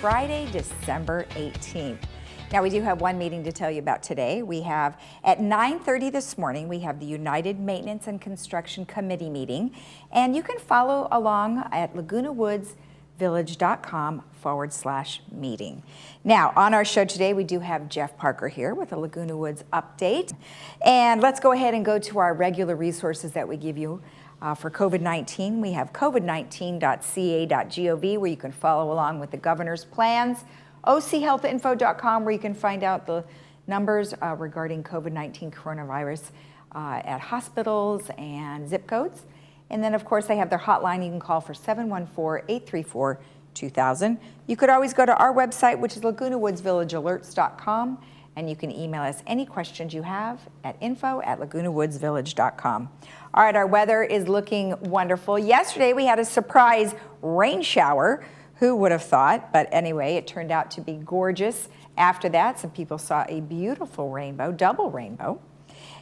Friday, December 18th. Now, we do have one meeting to tell you about today. We have at 9:30 this morning, we have the United Maintenance and Construction Committee meeting, and you can follow along at lagunawoodsvillage.com/meeting. Now, on our show today, we do have Jeff Parker here with a Laguna Woods update. And let's go ahead and go to our regular resources that we give you for COVID-19. We have covid19.ca.gov, where you can follow along with the governor's plans. OCHealthinfo.com, where you can find out the numbers regarding COVID-19 coronavirus at hospitals and zip codes. And then, of course, they have their hotline. You can call for 714-834-2000. You could always go to our website, which is lagunawoodsvillagealerts.com, and you can email us any questions you have at info@lagunawoodsvillage.com. All right, our weather is looking wonderful. Yesterday, we had a surprise rain shower. Who would have thought? But anyway, it turned out to be gorgeous. After that, some people saw a beautiful rainbow, double rainbow.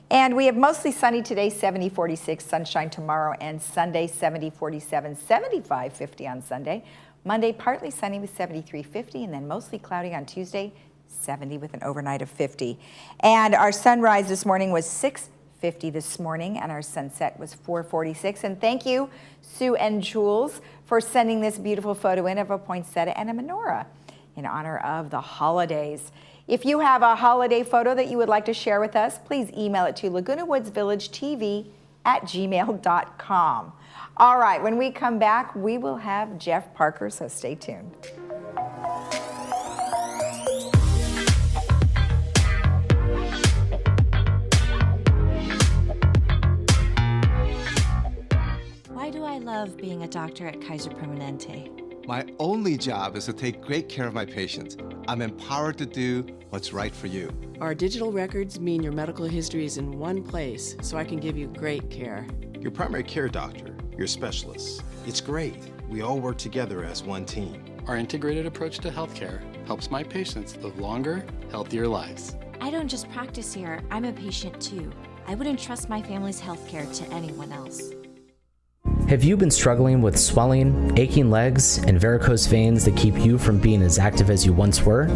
And we have mostly sunny today, 70-46, sunshine tomorrow and Sunday, 70-47, 75-50 on Sunday. Monday, partly sunny with 73-50, and then mostly cloudy on Tuesday, 70 with an overnight of 50. And our sunrise this morning was 6:50 this morning, and our sunset was 4:46. And thank you, Sue and Jules, for sending this beautiful photo in of a poinsettia and a menorah in honor of the holidays. If you have a holiday photo that you would like to share with us, please email it to lagunawoodsvillagetv@gmail.com. All right, when we come back, we will have Jeff Parker, so stay tuned. Why do I love being a doctor at Kaiser Permanente? My only job is to take great care of my patients. I'm empowered to do what's right for you. Our digital records mean your medical history is in one place, so I can give you great care. Your primary care doctor, your specialist. It's great. We all work together as one team. Our integrated approach to healthcare helps my patients live longer, healthier lives. I don't just practice here, I'm a patient too. I wouldn't trust my family's healthcare to anyone else. Have you been struggling with swelling, aching legs, and varicose veins that keep you from being as active as you once were?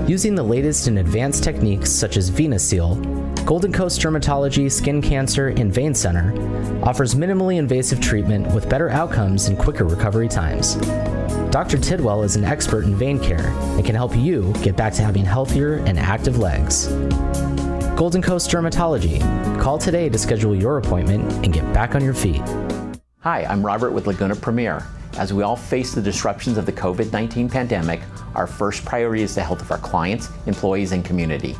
Using the latest in advanced techniques such as VenaSeal, Golden Coast Dermatology Skin Cancer and Vein Center offers minimally invasive treatment with better outcomes and quicker recovery times. Dr. Tidwell is an expert in vein care and can help you get back to having healthier and active legs. Golden Coast Dermatology. Call today to schedule your appointment and get back on your feet. Hi, I'm Robert with Laguna Premier. As we all face the disruptions of the COVID-19 pandemic, our first priority is the health of our clients, employees, and community.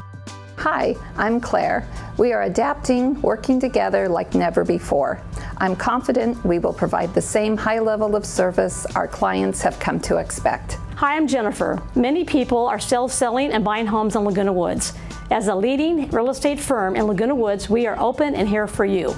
Hi, I'm Claire. We are adapting, working together like never before. I'm confident we will provide the same high level of service our clients have come to expect. Hi, I'm Jennifer. Many people are still selling and buying homes in Laguna Woods. As a leading real estate firm in Laguna Woods, we are open and here for you.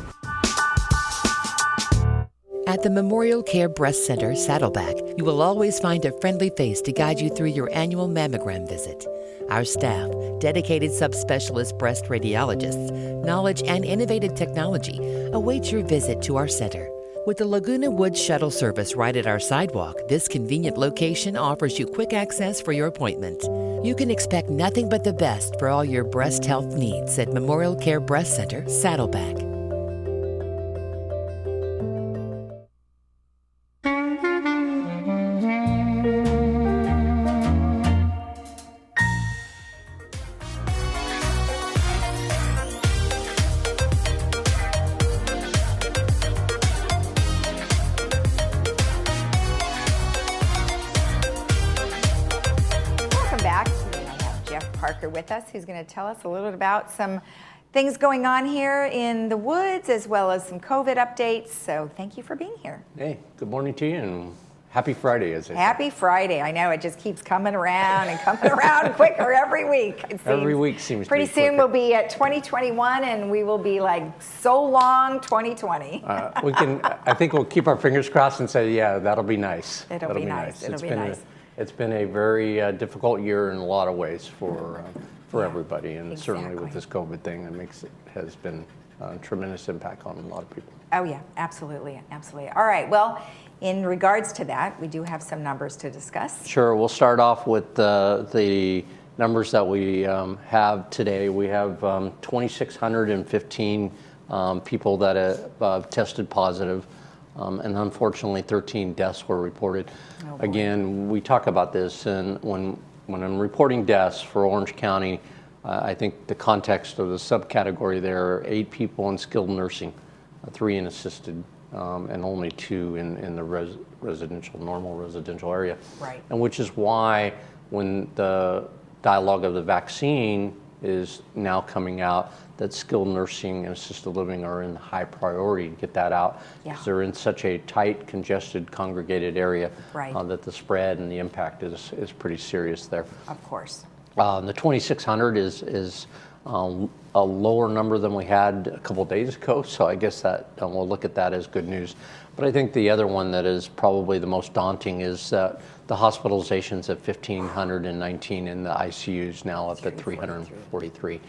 At the Memorial Care Breast Center, Saddleback, you will always find a friendly face to guide you through your annual mammogram visit. Our staff, dedicated subspecialist breast radiologists, knowledge, and innovative technology awaits your visit to our center. With the Laguna Woods shuttle service right at our sidewalk, this convenient location offers you quick access for your appointment. You can expect nothing but the best for all your breast health needs at Memorial Care Breast Center, Saddleback. With us, who's going to tell us a little bit about some things going on here in the woods, as well as some COVID updates. So thank you for being here. Hey, good morning to you, and happy Friday, as I say. Happy Friday. I know, it just keeps coming around and coming around quicker every week. It seems. Every week seems pretty to be soon quicker. We'll be at 2021, and we will be like, so long 2020. I think we'll keep our fingers crossed and say, yeah, that'll be nice. It'll be nice. It's been a very difficult year in a lot of ways for everybody, and certainly with this COVID thing, has been a tremendous impact on a lot of people. Oh yeah, absolutely, absolutely. All right, well, in regards to that, we do have some numbers to discuss. Sure, we'll start off with the numbers that we have today. We have 2,615 people that have tested positive, and unfortunately 13 deaths were reported. Again, we talk about this, and when I'm reporting deaths for Orange County, I think the context of the subcategory there are 8 people in skilled nursing, 3 in assisted, and only 2 in the normal residential area. Right. And which is why when the dialogue of the vaccine is now coming out, that skilled nursing and assisted living are in high priority to get that out, because they're in such a tight, congested, congregated area that the spread and the impact is pretty serious there. Of course. The 2,600 is a lower number than we had a couple of days ago, so I guess that we'll look at that as good news. But I think the other one that is probably the most daunting is the hospitalizations at 1,519 and the ICUs now up at 343. Yeah.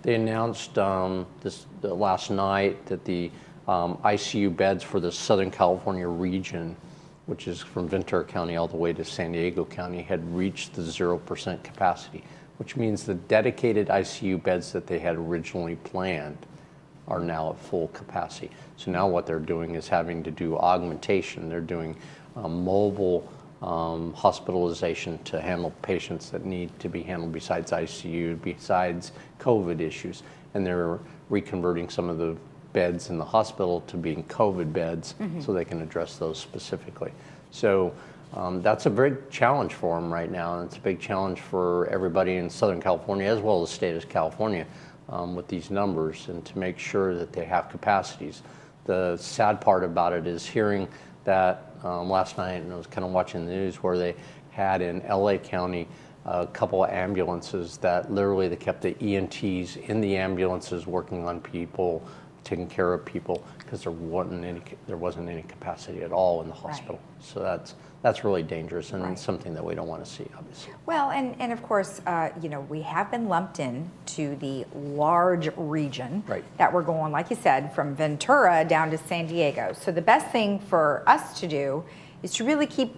They announced last night that the ICU beds for the Southern California region, which is from Ventura County all the way to San Diego County, had reached the 0% capacity, which means the dedicated ICU beds that they had originally planned are now at full capacity. So now what they're doing is having to do augmentation. They're doing mobile hospitalization to handle patients that need to be handled besides ICU, besides COVID issues. And they're reconverting some of the beds in the hospital to being COVID beds so they can address those specifically. So that's a big challenge for them right now, and it's a big challenge for everybody in Southern California as well as the state of California with these numbers, and to make sure that they have capacities. The sad part about it is hearing that last night, and I was kind of watching the news, where they had in LA County a couple of ambulances that literally they kept the EMTs in the ambulances working on people, taking care of people, because there wasn't any capacity at all in the hospital. Right. So that's really dangerous, and something that we don't want to see, obviously. Well, and of course, we have been lumped in to the large region that we're going, like you said, from Ventura down to San Diego. So the best thing for us to do is to really keep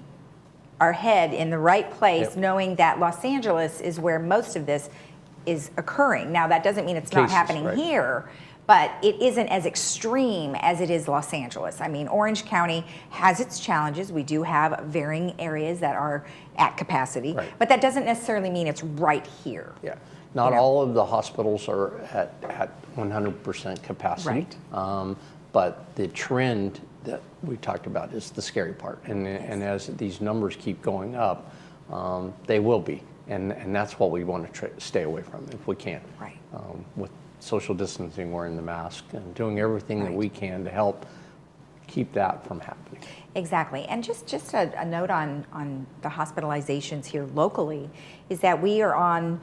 our head in the right place, knowing that Los Angeles is where most of this is occurring. Now, that doesn't mean it's not happening here, but it isn't as extreme as it is Los Angeles. I mean, Orange County has its challenges. We do have varying areas that are at capacity, but that doesn't necessarily mean it's right here. Yeah, not all of the hospitals are at 100% capacity, but the trend that we talked about is the scary part. And as these numbers keep going up, they will be. And that's what we want to stay away from if we can. Right. With social distancing, wearing the mask, and doing everything that we can to help keep that from happening. Exactly. And just a note on the hospitalizations here locally is that we are on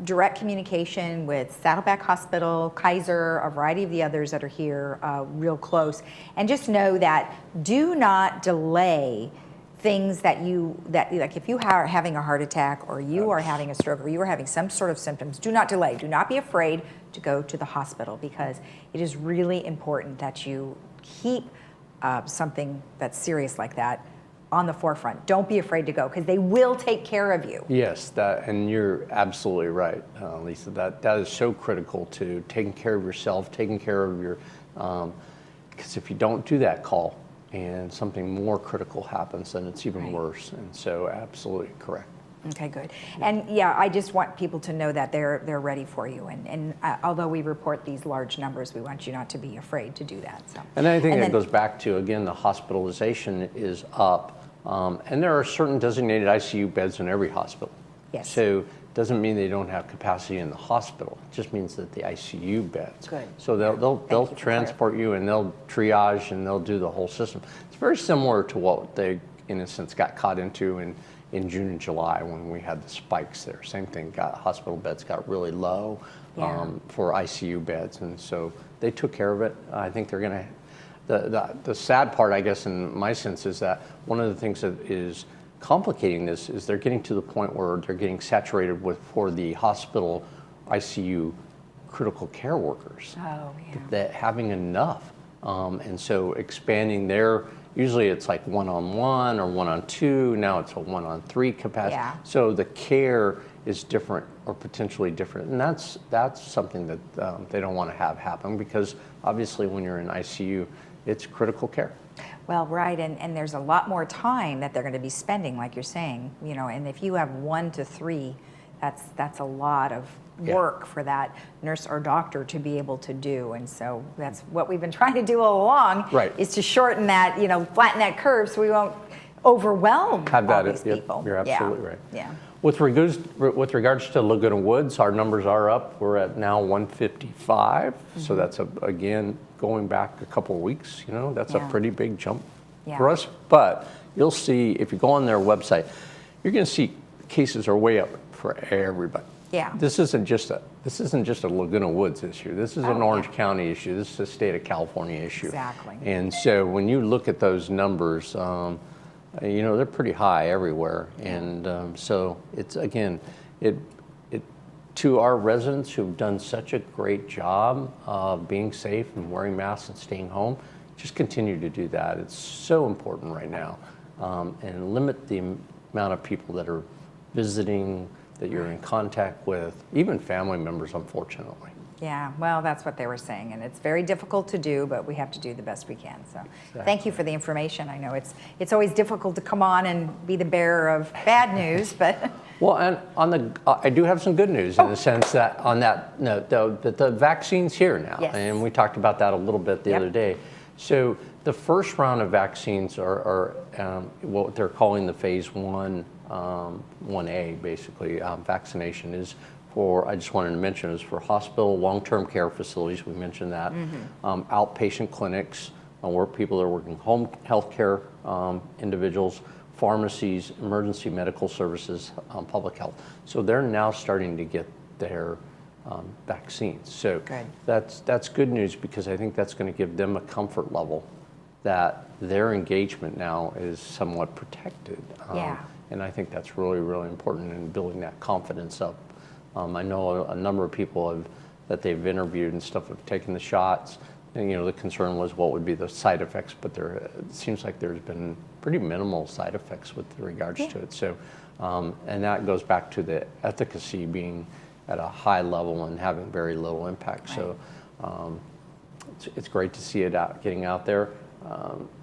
direct communication with Saddleback Hospital, Kaiser, a variety of the others that are here real close. And just know that do not delay things that like if you are having a heart attack, or you are having a stroke, or you are having some sort of symptoms, do not delay. Do not be afraid to go to the hospital, because it is really important that you keep something that's serious like that on the forefront. Don't be afraid to go, because they will take care of you. Yes, and you're absolutely right, Lisa. That is so critical to taking care of yourself, taking care of your, because if you don't do that call, and something more critical happens, then it's even worse. And so absolutely correct. Okay, good. And yeah, I just want people to know that they're ready for you. And although we report these large numbers, we want you not to be afraid to do that. So. And I think that goes back to, again, the hospitalization is up. And there are certain designated ICU beds in every hospital. Yes. So it doesn't mean they don't have capacity in the hospital. It just means that the ICU beds. Good. So they'll transport you, and they'll triage, and they'll do the whole system. It's very similar to what they, in a sense, got caught into in June and July when we had the spikes there. Same thing, hospital beds got really low for ICU beds, and so they took care of it. I think they're going to, the sad part, I guess, in my sense, is that one of the things that is complicating this is they're getting to the point where they're getting saturated for the hospital ICU critical care workers. Oh, yeah. That having enough, and so expanding their Usually it's like 1-on-1 or 1-on-2. Now it's a 1-on-3 capacity. Yeah. So the care is different or potentially different. And that's something that they don't want to have happen, because obviously when you're in ICU, it's critical care. Well, right, and there's a lot more time that they're going to be spending, like you're saying, you know, and if you have 1 to 3, that's a lot of work for that nurse or doctor to be able to do. And so that's what we've been trying to do all along, right, is to shorten that, you know, flatten that curve so we won't overwhelm all these Yep, people. you're absolutely right. Yeah. With regards to Laguna Woods, our numbers are up. We're at now 155. So that's, again, going back a couple of weeks, you know, that's a pretty big jump for us. But you'll see, if you go on their website, you're going to see cases are way up for everybody. Yeah. This isn't just a Laguna Woods issue. This is an Orange County issue. This is a state of California issue. Exactly. And so when you look at those numbers, you know, they're pretty high everywhere. And so it's, again, it to our residents who've done such a great job of being safe and wearing masks and staying home, just continue to do that. It's so important right now. And limit the amount of people that are visiting, that you're in contact with, even family members, unfortunately. Yeah, well, that's what they were saying, and it's very difficult to do, but we have to do the best we can. So thank you for the information. I know it's always difficult to come on and be the bearer of bad news, but... Well, and on the, I do have some good news in the sense that on that note, though, that the vaccine's here now, and we talked about that a little bit the other day. So the first round of vaccines are what they're calling the phase 1A, basically, vaccination is for, I just wanted to mention, is for hospital, long-term care facilities, we mentioned that, outpatient clinics, where people are working, home health care individuals, pharmacies, emergency medical services, public health. So they're now starting to get their vaccines. So that's good news, because I think that's going to give them a comfort level that their engagement now is somewhat protected. And I think that's really, really important in building that confidence up. I know a number of people that they've interviewed and stuff have taken the shots. And, you know, the concern was what would be the side effects, but it seems like there's been pretty minimal side effects with regards to it. So, and that goes back to the efficacy being at a high level and having very little impact. So it's great to see it getting out there.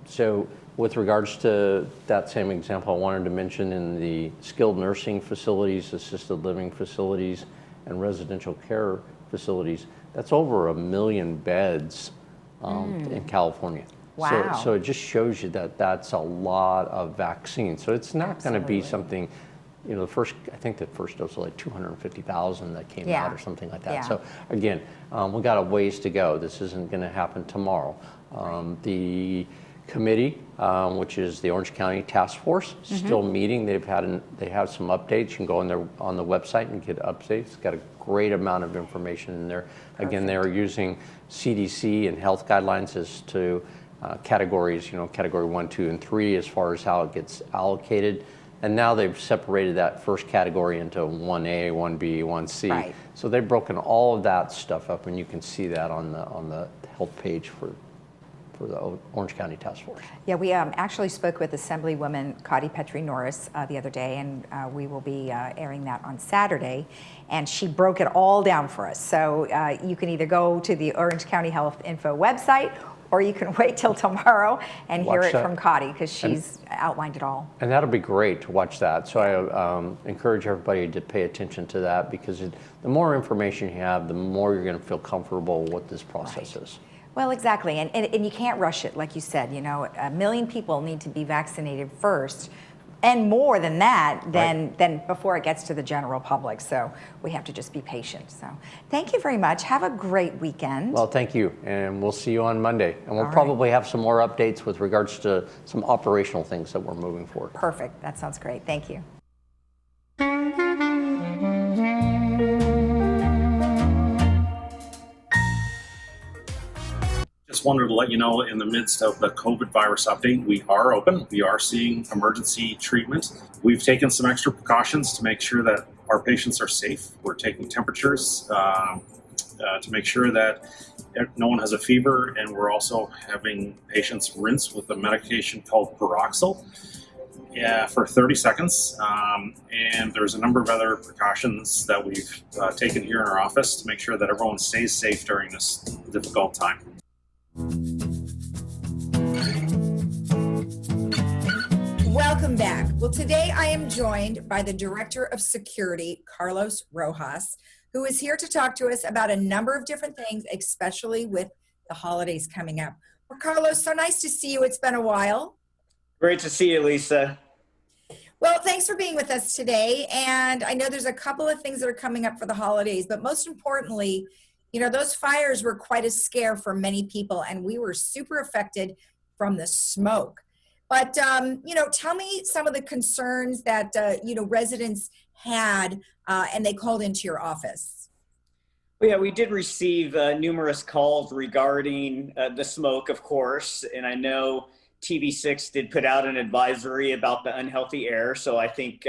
So with regards to that same example, I wanted to mention in the skilled nursing facilities, assisted living facilities, and residential care facilities, that's over 1 million beds in California. Wow. So it just shows you that that's a lot of vaccine. So it's not going to be something, you know, I think the first dose was like 250,000 that came out or something like that. So again, we got a ways to go. This isn't going to happen tomorrow. The committee, which is the Orange County Task Force, still meeting. They have some updates. You can go on the website and get updates. It's got a great amount of information in there. Again, they're using CDC and health guidelines as to categories, you know, category 1, 2, and 3 as far as how it gets allocated. And now they've separated that first category into 1A, 1B, 1C. So they've broken all of that stuff up, and you can see that on the health page for the Orange County Task Force. Yeah, we actually spoke with Assemblywoman Cotty Petrie-Norris the other day, and we will be airing that on Saturday. And she broke it all down for us. So you can either go to the Orange County Health Info website, or you can wait till tomorrow and hear it from Cotty, because she's outlined it all. And that'll be great to watch that. So I encourage everybody to pay attention to that, because the more information you have, the more you're going to feel comfortable with what this process is. Well, exactly, and you can't rush it, like you said. You know, 1 million people need to be vaccinated first, and more than that, than before it gets to the general public. So we have to just be patient. So thank you very much. Have a great weekend. Well, thank you, and we'll see you on Monday. And we'll probably have some more updates with regards to some operational things that we're moving forward. Perfect. That sounds great. Thank you. Just wanted to let you know, in the midst of the COVID virus update, we are open. We are seeing emergency treatment. We've taken some extra precautions to make sure that our patients are safe. We're taking temperatures to make sure that no one has a fever, and we're also having patients rinse with a medication called Peroxyl for 30 seconds. And there's a number of other precautions that we've taken here in our office to make sure that everyone stays safe during this difficult time. Welcome back. Well, today I am joined by the Director of Security, Carlos Rojas, who is here to talk to us about a number of different things, especially with the holidays coming up. Well, Carlos, so nice to see you. It's been a while. Great to see you, Lisa. Well, thanks for being with us today. And I know there's a couple of things that are coming up for the holidays, but most importantly, you know, those fires were quite a scare for many people, and we were super affected from the smoke. But, you know, tell me some of the concerns that, you know, residents had and they called into your office. Well, yeah, we did receive numerous calls regarding the smoke, of course. And I know TV6 did put out an advisory about the unhealthy air. So I think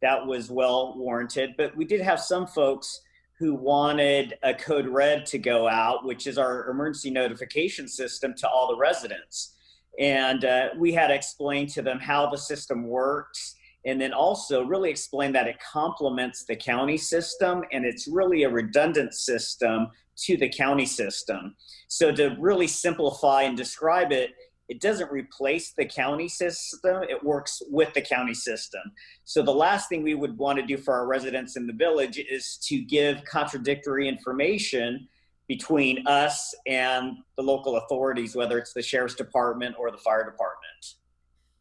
that was well warranted. But we did have some folks who wanted a code red to go out, which is our emergency notification system to all the residents. And we had to explain to them how the system works, and then also really explain that it complements the county system, and it's really a redundant system to the county system. So to really simplify and describe it, it doesn't replace the county system, it works with the county system. So the last thing we would want to do for our residents in the village is to give contradictory information between us and the local authorities, whether it's the sheriff's department or the fire department.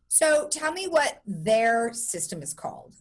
So tell me what their system is called.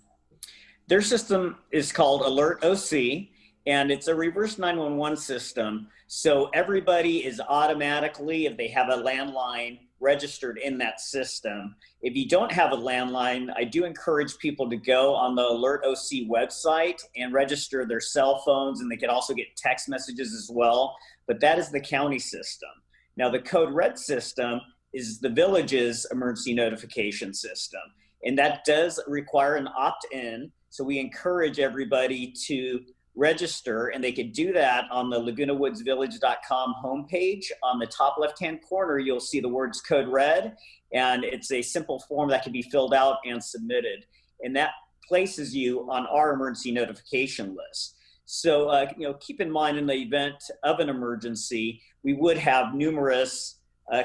Their system is called Alert OC, and it's a reverse 911 system. So everybody is automatically, if they have a landline, registered in that system. If you don't have a landline, I do encourage people to go on the Alert OC website and register their cell phones, and they can also get text messages as well. But that is the county system. Now, the Code Red system is the village's emergency notification system, and that does require an opt-in. So we encourage everybody to register, and they could do that on the lagunawoodsvillage.com homepage. On the top left-hand corner, you'll see the words Code Red, and it's a simple form that can be filled out and submitted. And that places you on our emergency notification list. So, you know, keep in mind in the event of an emergency, we would have numerous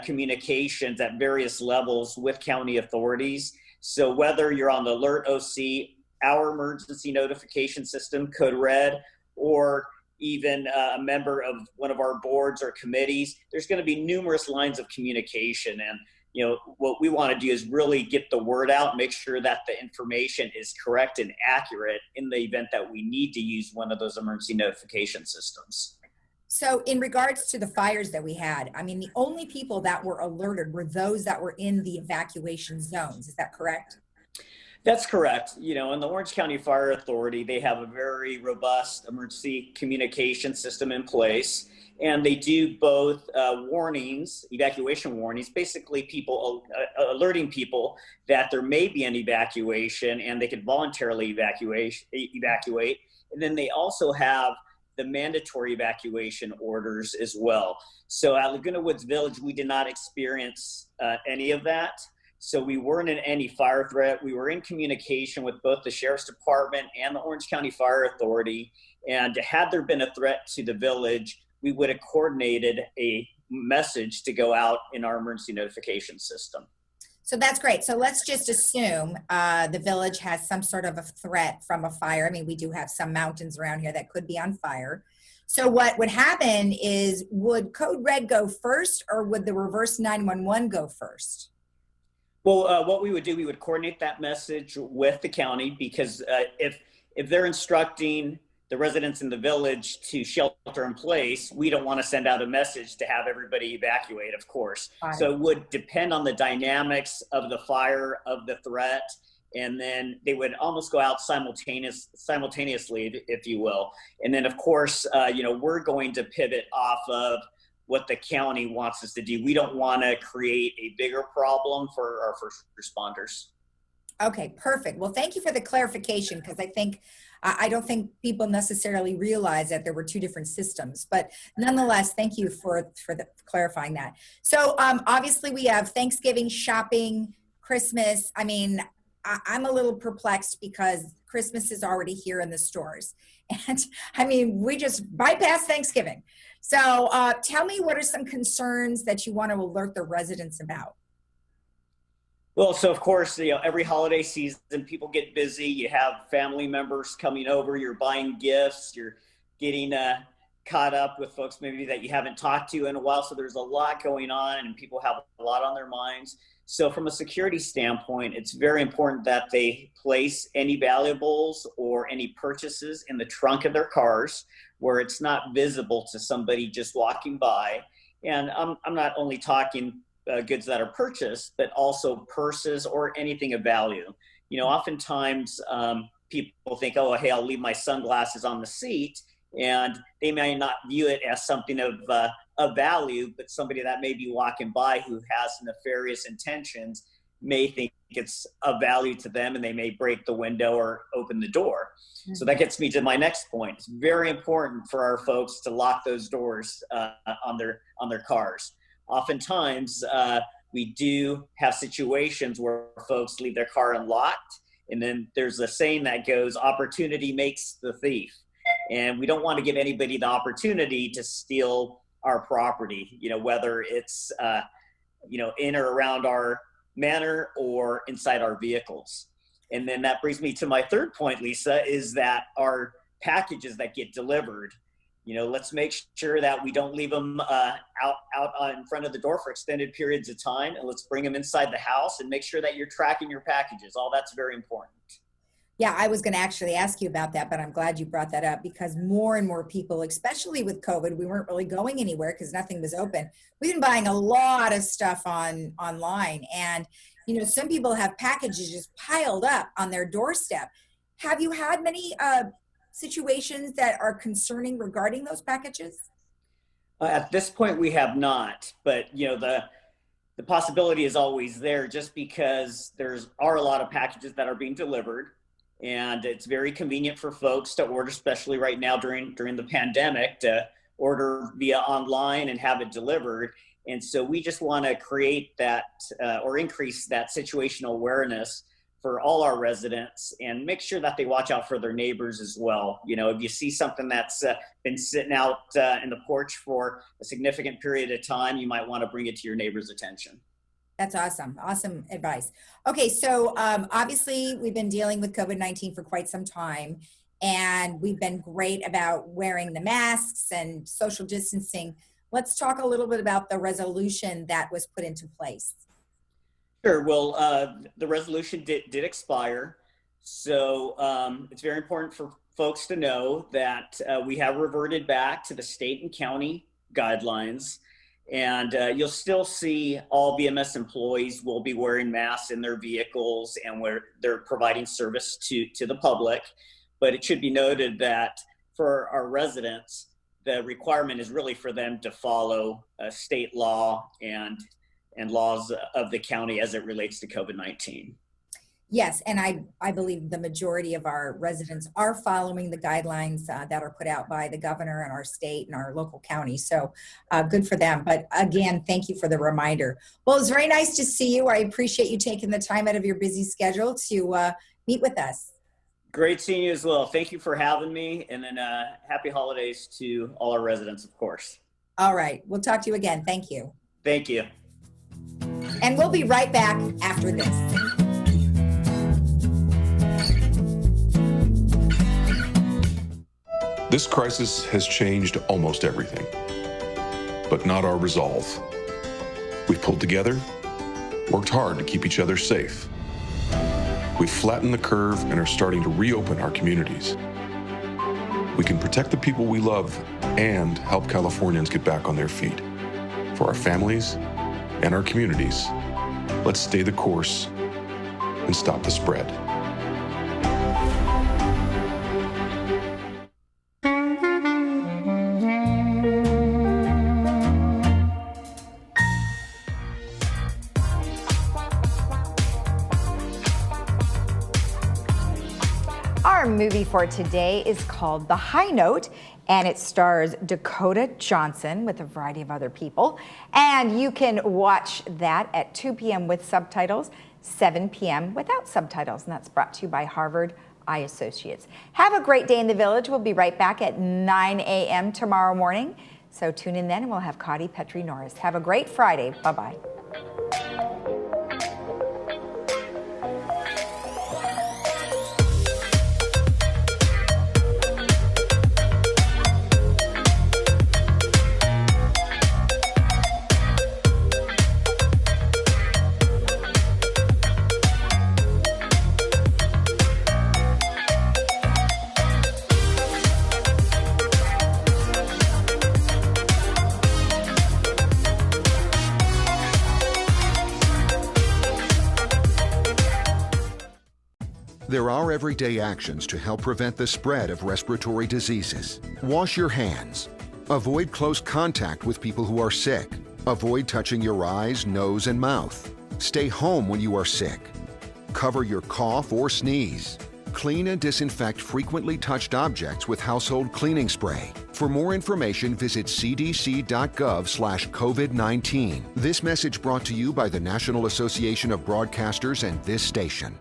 communications at various levels with county authorities. So whether you're on the Alert OC, our emergency notification system, Code Red, or even a member of one of our boards or committees, there's going to be numerous lines of communication. And, you know, what we want to do is really get the word out, make sure that the information is correct and accurate in the event that we need to use one of those emergency notification systems. So in regards to the fires that we had, I mean, the only people that were alerted were those that were in the evacuation zones. Is that correct? That's correct. You know, in the Orange County Fire Authority, they have a very robust emergency communication system in place, and they do both warnings, evacuation warnings, basically people alerting people that there may be an evacuation and they could voluntarily evacuate. And then they also have the mandatory evacuation orders as well. So at Laguna Woods Village, we did not experience any of that. So we weren't in any fire threat. We were in communication with both the Sheriff's Department and the Orange County Fire Authority. And had there been a threat to the village, we would have coordinated a message to go out in our emergency notification system. So that's great. So let's just assume the village has some sort of a threat from a fire. I mean, we do have some mountains around here that could be on fire. So what would happen is, would Code Red go first, or would the reverse 911 go first? Well, what we would do, we would coordinate that message with the county, because if they're instructing the residents in the village to shelter in place, we don't want to send out a message to have everybody evacuate, of course. So it would depend on the dynamics of the fire, of the threat, and then they would almost go out simultaneously, if you will. And then, of course, you know, we're going to pivot off of what the county wants us to do. We don't want to create a bigger problem for our first responders. Okay, perfect. Well, thank you for the clarification, because I think I don't think people necessarily realize that there were two different systems, but nonetheless, thank you for clarifying that. So obviously we have Thanksgiving shopping, Christmas. I mean, I'm a little perplexed because Christmas is already here in the stores. And I mean, we just bypassed Thanksgiving. So tell me, what are some concerns that you want to alert the residents about? Well, so of course, every holiday season, people get busy. You have family members coming over, you're buying gifts, you're getting caught up with folks maybe that you haven't talked to in a while. So there's a lot going on and people have a lot on their minds. So from a security standpoint, it's very important that they place any valuables or any purchases in the trunk of their cars where it's not visible to somebody just walking by. And I'm not only talking goods that are purchased, but also purses or anything of value. Oftentimes people think, oh, hey, I'll leave my sunglasses on the seat, and they may not view it as something of value, but somebody that may be walking by who has nefarious intentions may think it's of value to them, and they may break the window or open the door. Mm-hmm. So that gets me to my next point. It's very important for our folks to lock those doors on their cars. Oftentimes, we do have situations where folks leave their car unlocked, and then there's a saying that goes, opportunity makes the thief. And we don't want to give anybody the opportunity to steal our property, whether it's, in or around our manor or inside our vehicles. And then that brings me to my third point, Lisa, is that our packages that get delivered, let's make sure that we don't leave them out in front of the door for extended periods of time, and let's bring them inside the house and make sure that you're tracking your packages. All that's very important. Yeah, I was going to actually ask you about that, but I'm glad you brought that up, because more and more people, especially with COVID, we weren't really going anywhere because nothing was open. We've been buying a lot of stuff online, and some people have packages just piled up on their doorstep. Have you had many situations that are concerning regarding those packages? At this point, we have not, but the possibility is always there, just because are a lot of packages that are being delivered. And it's very convenient for folks to order, especially right now during the pandemic, to order via online and have it delivered. And so we just want to create that or increase that situational awareness for all our residents and make sure that they watch out for their neighbors as well. If you see something that's been sitting out in the porch for a significant period of time, you might want to bring it to your neighbor's attention. That's awesome. Awesome advice. Okay, so obviously we've been dealing with COVID-19 for quite some time, and we've been great about wearing the masks and social distancing. Let's talk a little bit about the resolution that was put into place. Sure. Well, the resolution did expire. So it's very important for folks to know that we have reverted back to the state and county guidelines. And you'll still see all BMS employees will be wearing masks in their vehicles and where they're providing service to the public. But it should be noted that for our residents, the requirement is really for them to follow state law and laws of the county as it relates to COVID-19. Yes, and I believe the majority of our residents are following the guidelines that are put out by the governor and our state and our local county. So good for them. But again, thank you for the reminder. Well, it's very nice to see you. I appreciate you taking the time out of your busy schedule to meet with us. Great seeing you as well. Thank you for having me. And then happy holidays to all our residents, of course. All right. We'll talk to you again. Thank you. Thank you. And we'll be right back after this. This crisis has changed almost everything, but not our resolve. We've pulled together, worked hard to keep each other safe. We've flattened the curve and are starting to reopen our communities. We can protect the people we love and help Californians get back on their feet. For our families and our communities, let's stay the course and stop the spread. movie for today is called The High Note, and it stars Dakota Johnson with a variety of other people. And you can watch that at 2 p.m. with subtitles, 7 p.m. without subtitles, and that's brought to you by Harvard Eye Associates. Have a great day in the Village. We'll be right back at 9 a.m. tomorrow morning. So tune in then, and we'll have Cotty Petrie Norris. Have a great Friday. Bye-bye. There are everyday actions to help prevent the spread of respiratory diseases. Wash your hands. Avoid close contact with people who are sick. Avoid touching your eyes, nose, and mouth. Stay home when you are sick. Cover your cough or sneeze. Clean and disinfect frequently touched objects with household cleaning spray. For more information, visit cdc.gov/COVID-19. This message brought to you by the National Association of Broadcasters and this station.